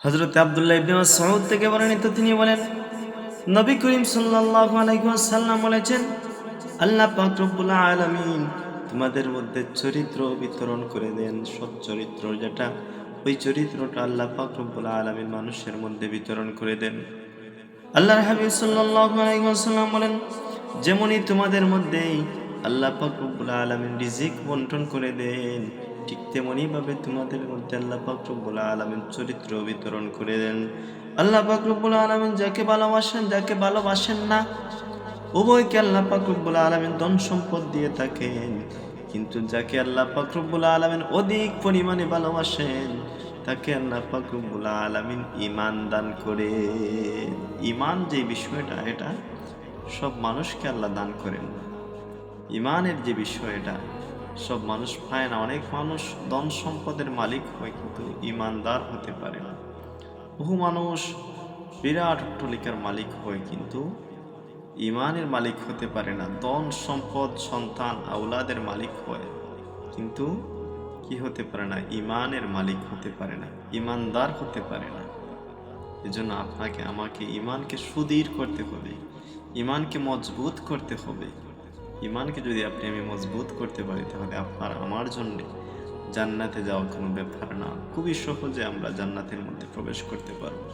হযরত আব্দুল্লাহ ইবনে মাসউদ থেকে বর্ণিত, তিনি বলেন, নবী করিম সাল্লাল্লাহু আলাইহি ওয়াসাল্লাম বলেছেন, আল্লাহ পাক রব্বুল আলামিন তোমাদের মধ্যে চরিত্র বিতরণ করে দেন। সৎ চরিত্র যেটা, ওই চরিত্রটা আল্লাহ পাক রব্বুল আলামিন মানুষের মধ্যে বিতরণ করে দেন। আল্লাহর হাবিব সাল্লাল্লাহু আলাইহি ওয়াসাল্লাম বলেন, যেমনই তোমাদের মধ্যেই আল্লাহ পাক রব্বুল আলামিন রিজিক বন্টন করে দেন, ঠিক তেমনি ভাবে তোমাদের মধ্যে আল্লাহ পাক রব্বুল আলামিন চরিত্র বিতরণ করে দেন। আল্লাহ পাক রব্বুল আলামিন যাকে ভালোবাসেন, যাকে ভালোবাসেন না, উভয়কে আল্লাহ পাক রব্বুল আলামিন ধন সম্পদ দিয়ে থাকেন। কিন্তু যাকে আল্লাহ পাক রব্বুল আলামিন অধিক পরিমাণে ভালোবাসেন, তাকে আল্লাহ পাক রব্বুল আলামিন ঈমান দান করেন। ঈমান যে বিষয়টা, এটা সব মানুষকে আল্লাহ দান করেন না। ঈমানের যে বিষয়, এটা সব মানুষ পায় না। অনেক মানুষ ধন সম্পদের মালিক হয় কিন্তু ঈমানদার হতে পারে না। বহু মানুষ বিরাট অট্টালিকার মালিক হয় কিন্তু ঈমানের মালিক হতে পারে না। ধন সম্পদ, সন্তান, আওলাদের মালিক হয় কিন্তু কি হতে পারে না? ঈমানের মালিক হতে পারে না, ঈমানদার হতে পারে না। এজন্য আপনাকে আমাকে ঈমানকে সুদৃঢ় করতে হবে, ঈমানকে মজবুত করতে হবে। ঈমানকে যদি আমি মজবুত করতে পারি, তাহলে আপনার আমার জন্য জান্নাতে যাওয়ার কোনো ব্যাপার না। খুবই সহজে আমরা জান্নাতের মধ্যে প্রবেশ করতে পারবো।